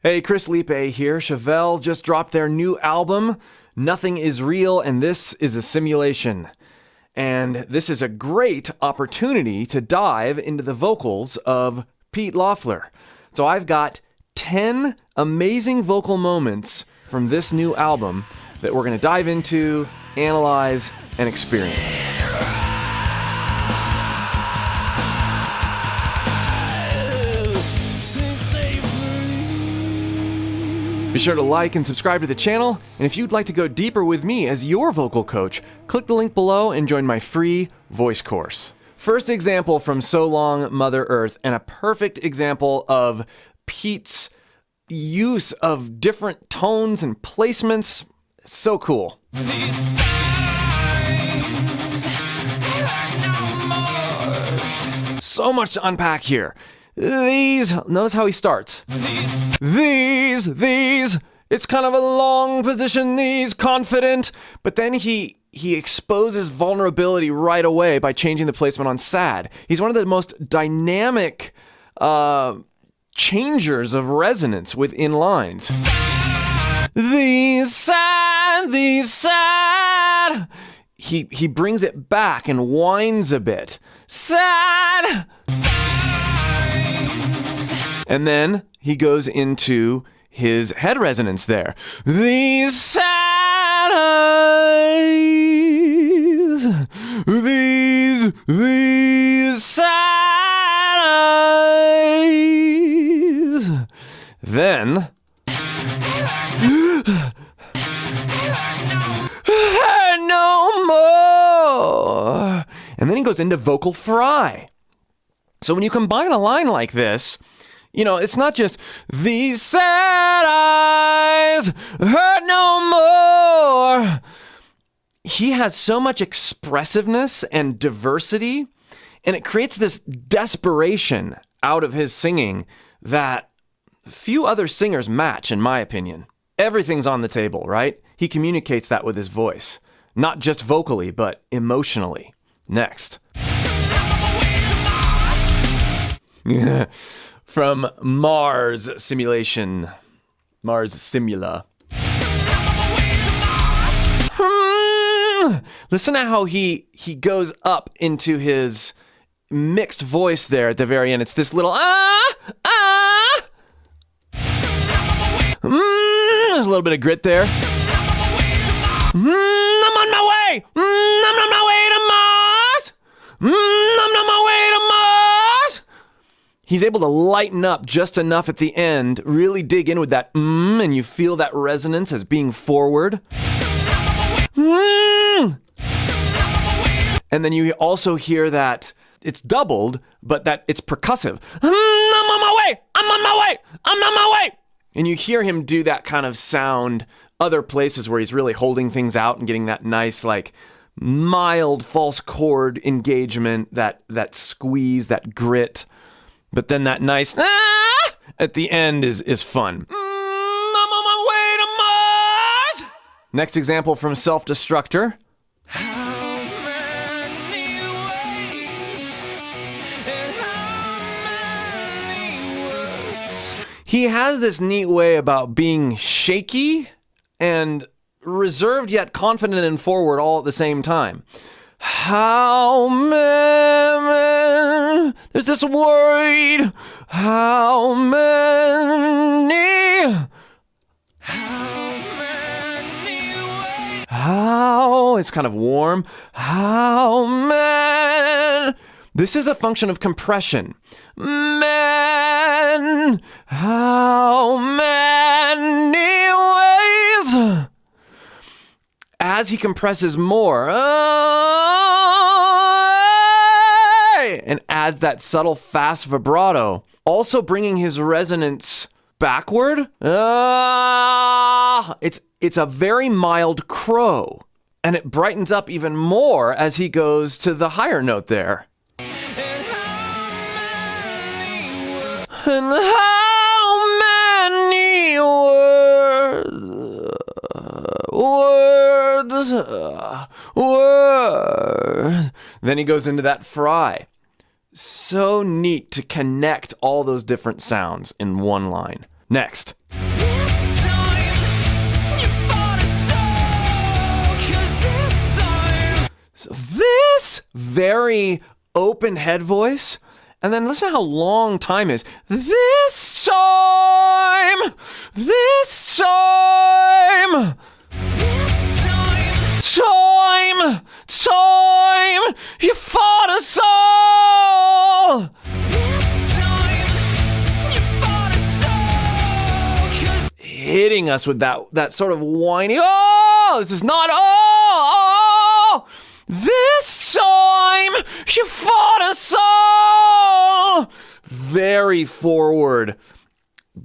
Hey, Chris Lipe here. Chevelle just dropped their new album, Nothing is Real, and this is a simulation. And this is a great opportunity to dive into the vocals of Pete Loeffler. So I've got 10 amazing vocal moments from this new album that we're going to dive into, analyze, and experience. Be sure to like and subscribe to the channel, and if you'd like to go deeper with me as your vocal coach, click the link below and join my free voice course. First example from So Long, Mother Earth, and a perfect example of Pete's use of different tones and placements. So cool. So much to unpack here. Notice how he starts. These, it's kind of a long position, confident, but then he exposes vulnerability right away by changing the placement on sad. He's one of the most dynamic changers of resonance within lines. These sad. He brings it back and whines a bit. Sad. And then he goes into his head resonance there. These sad eyes, these sad eyes. Then, no more. And then he goes into vocal fry. So when you combine a line like this, you know, it's not just these sad eyes hurt no more. He has so much expressiveness and diversity, and it creates this desperation out of his singing that few other singers match, in my opinion. Everything's on the table, right? He communicates that with his voice, not just vocally, but emotionally. Next. From Mars Simulation. Mars Simula. Listen to how he goes up into his mixed voice there at the very end. It's this little there's a little bit of grit there. I'm on my way. I'm on my way to Mars. I'm on my way to Mars. He's able to lighten up just enough at the end, really dig in with that and you feel that resonance as being forward. And then you also hear that it's doubled, but that it's percussive. I'm on my way! I'm on my way! I'm on my way! And you hear him do that kind of sound other places where he's really holding things out and getting that nice, like, mild false chord engagement, that squeeze, that grit. But then that nice at the end is fun. I'm on my way to Mars! Next example from Selfdestructor. He has this neat way about being shaky and reserved yet confident and forward all at the same time. How many? There's this worried. How many? How? It's kind of warm. How many? This is a function of compression. Men. How many ways? As he compresses more, and adds that subtle fast vibrato, also bringing his resonance backward. It's a very mild crow, and it brightens up even more as he goes to the higher note there. And how many words. Then he goes into that fry. So neat to connect all those different sounds in one line. Next. This time, you fought us all, 'cause this time. So this very open head voice, and then listen how long time is. This time, this time, time, you fought us all. This time, you fought us all, 'cause Hitting us with that sort of whiny, oh, this is not all. This time, you fought us all. Very forward,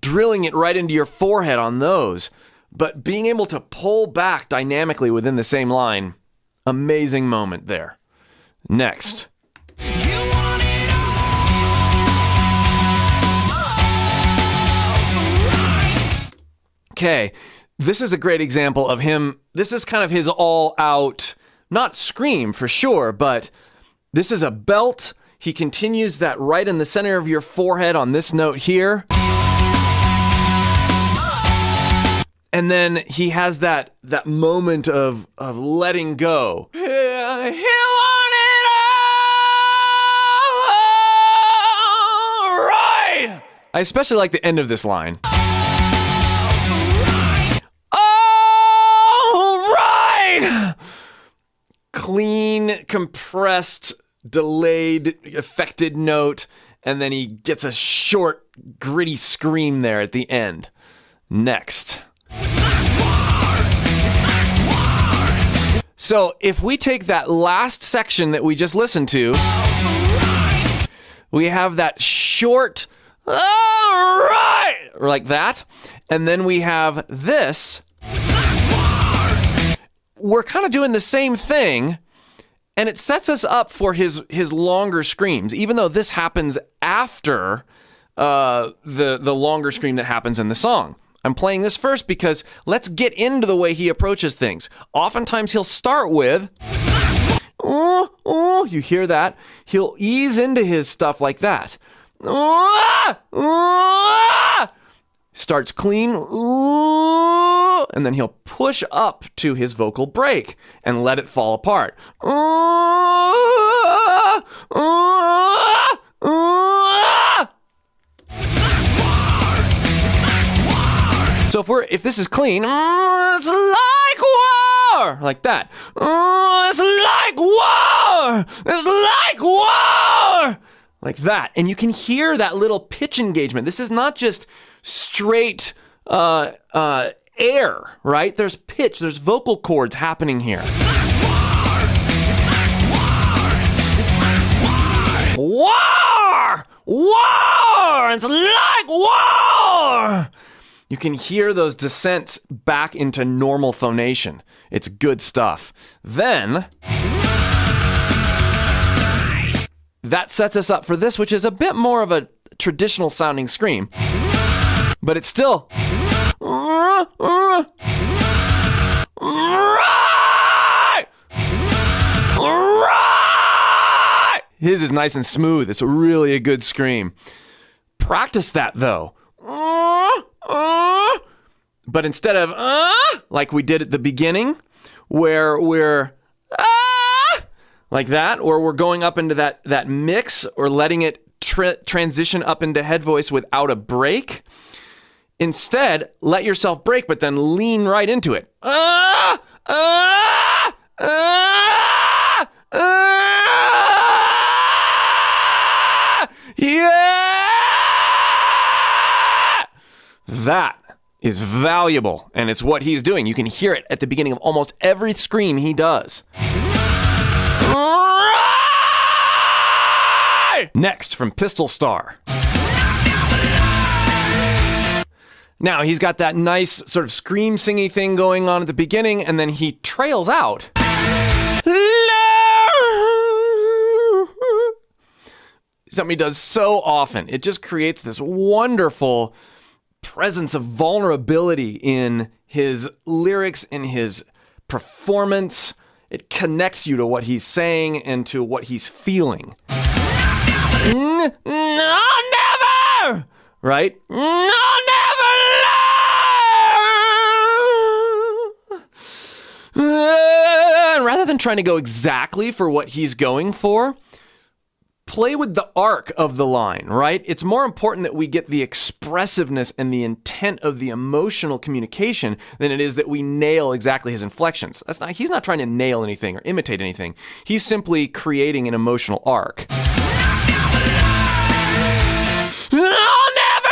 drilling it right into your forehead on those, but being able to pull back dynamically within the same line. Amazing moment there. Next. you want it all. Right. Okay, this is a great example of him. This is kind of his all-out, not scream for sure, but this is a belt. He continues that right in the center of your forehead on this note here. And then he has that moment of letting go. He want it all right. I especially like the end of this line. All right. Clean, compressed, delayed, affected note, and then he gets a short, gritty scream there at the end. Next. So if we take that last section that we just listened to, we have that short, all right, like that, and then we have this. We're kind of doing the same thing, and it sets us up for his longer screams, even though this happens after the longer scream that happens in the song. I'm playing this first because let's get into the way he approaches things. Oftentimes he'll start with, you hear that? He'll ease into his stuff like that. Starts clean, and then he'll push up to his vocal break and let it fall apart. So if this is clean, it's like war, like that. It's like war. It's like war, like that. And you can hear that little pitch engagement. This is not just straight air, right? There's pitch. There's vocal cords happening here. War! War! It's like war! You can hear those descents back into normal phonation. It's good stuff. Then, that sets us up for this, which is a bit more of a traditional sounding scream. But it's still... Right! Right! His is nice and smooth. It's really a good scream. Practice that, though. But instead of like we did at the beginning, where we're like that, or we're going up into that mix, or letting it transition up into head voice without a break, instead let yourself break, but then lean right into it. Yeah! That is valuable, and it's what he's doing. You can hear it at the beginning of almost every scream he does. Next, from Pistol Star. Now, he's got that nice sort of scream singy thing going on at the beginning, and then he trails out. Something he does so often. It just creates this wonderful presence of vulnerability in his lyrics, in his performance. It connects you to what he's saying and to what he's feeling. No, never! Right? No, never! than trying to go exactly for what he's going for, play with the arc of the line, right? It's more important that we get the expressiveness and the intent of the emotional communication than it is that we nail exactly his inflections. He's not trying to nail anything or imitate anything. He's simply creating an emotional arc. I'll never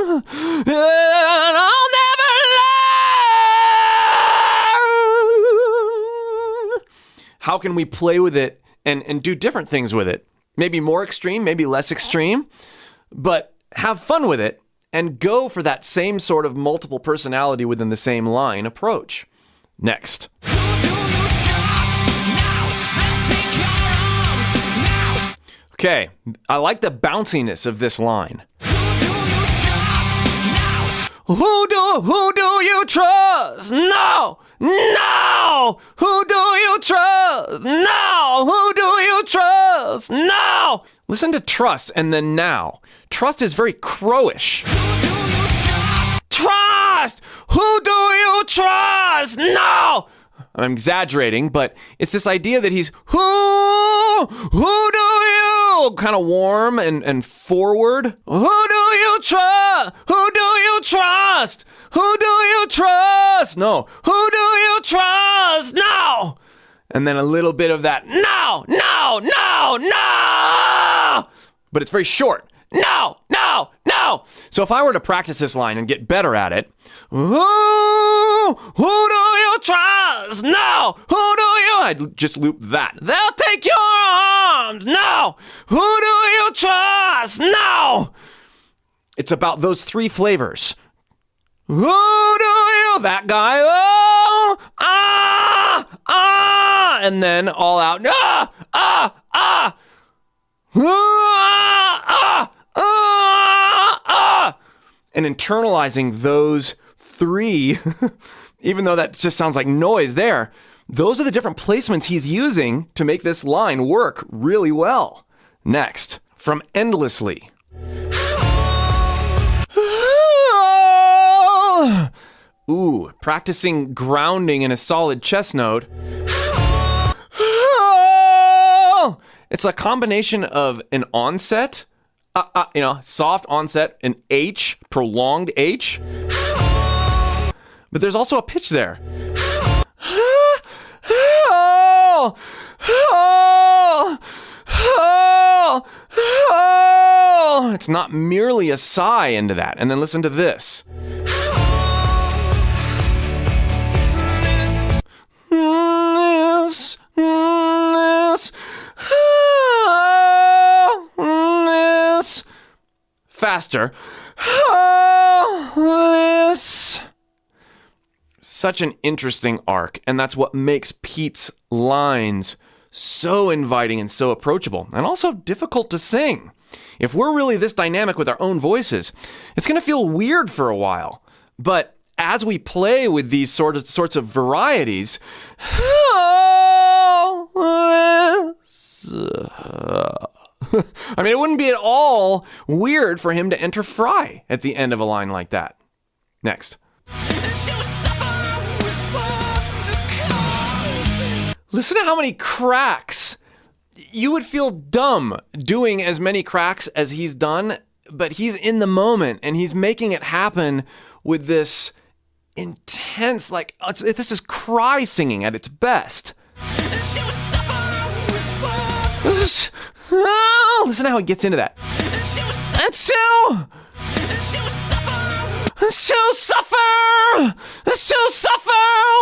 learn, and I'll never learn. How can we play with it and do different things with it? Maybe more extreme, maybe less extreme, but have fun with it and go for that same sort of multiple personality within the same line approach. Next. Okay, I like the bounciness of this line. Who do you trust? No! No! Who do you trust? No! Who do you trust? No! Listen to trust and then now. Trust is very crowish. Trust! Who do you trust? No! I'm exaggerating, but it's this idea that he's who do you, kind of warm and forward. Who do you trust? Who do you trust? Who do you trust? No. Who do you trust? No. And then a little bit of that no. But it's very short. No. So if I were to practice this line and get better at it, who do you trust? No. Who do you? I'd just loop that. They'll take your arms. No. Who do you trust? No. It's about those three flavors. Who do you? That guy. Oh, and then all out. And internalizing those three, even though that just sounds like noise there, those are the different placements he's using to make this line work really well. Next, from Endlessly. Ooh, practicing grounding in a solid chest note. It's a combination of an onset, soft onset, an H, prolonged H. But there's also a pitch there. It's not merely a sigh into that. And then listen to this. Faster. Such an interesting arc, and that's what makes Pete's lines so inviting and so approachable, and also difficult to sing. If we're really this dynamic with our own voices, it's going to feel weird for a while. But as we play with these sorts of varieties, I mean, it wouldn't be at all weird for him to enter Fry at the end of a line like that. Next. Listen to how many cracks. You would feel dumb doing as many cracks as he's done, but he's in the moment and he's making it happen with this intense, this is cry singing at its best. Listen to how he gets into that. And to suffer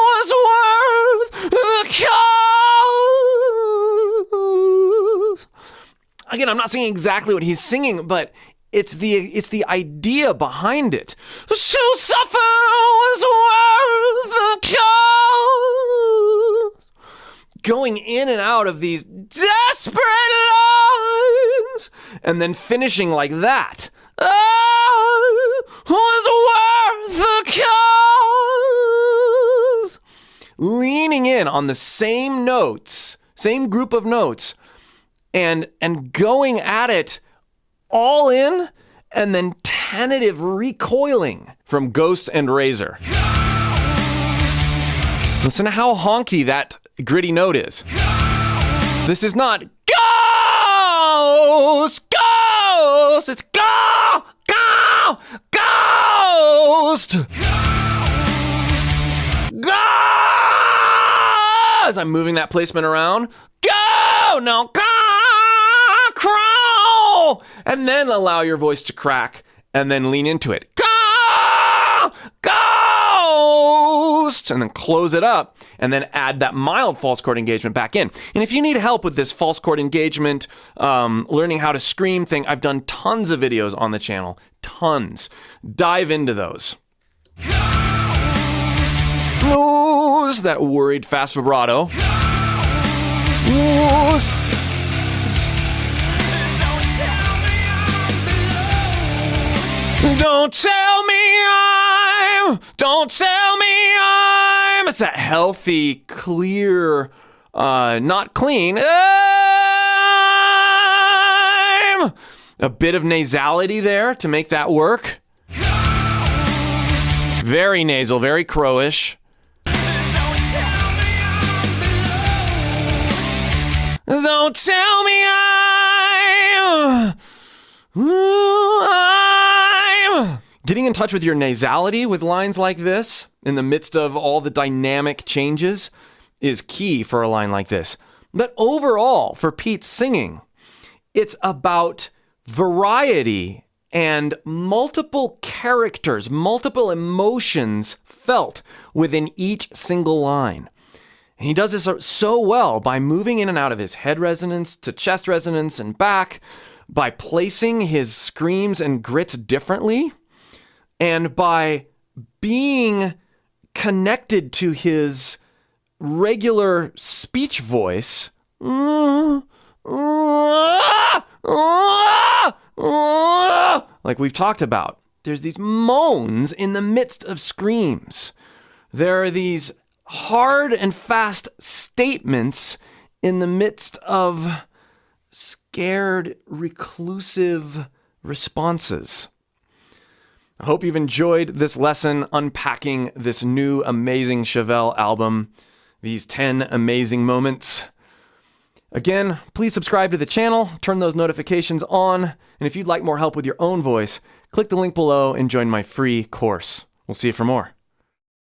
was worth the cause. Again, I'm not singing exactly what he's singing, but it's the idea behind it. To suffer was worth the cause. Going in and out of these desperate lines, and then finishing like that. Was worth the cause. Leaning in on the same notes, same group of notes, and going at it all in, and then tentative recoiling from Ghost and Razor. Listen to how honky that gritty note is. This is not ghost, ghost. It's go, go, ghost. Go! As I'm moving that placement around. Go! No, go! Crawl! And then allow your voice to crack and then lean into it. Go! Ghost! And then close it up and then add that mild false chord engagement back in. And if you need help with this false chord engagement, learning how to scream thing, I've done tons of videos on the channel. Tons. Dive into those. Ghost! That worried fast vibrato. Ghost! Don't tell me I'm. It's that healthy, clear, not clean. I'm. A bit of nasality there to make that work. Very nasal, very crowish. Don't tell me I'm. Getting in touch with your nasality with lines like this in the midst of all the dynamic changes is key for a line like this. But overall, for Pete's singing, it's about variety and multiple characters, multiple emotions felt within each single line. And he does this so well by moving in and out of his head resonance to chest resonance and back, by placing his screams and grits differently, and by being connected to his regular speech voice, like we've talked about. There's these moans in the midst of screams. There are these hard and fast statements in the midst of scared, reclusive responses. I hope you've enjoyed this lesson unpacking this new amazing Chevelle album, these 10 amazing moments. Again, please subscribe to the channel, turn those notifications on, and if you'd like more help with your own voice, click the link below and join my free course. We'll see you for more.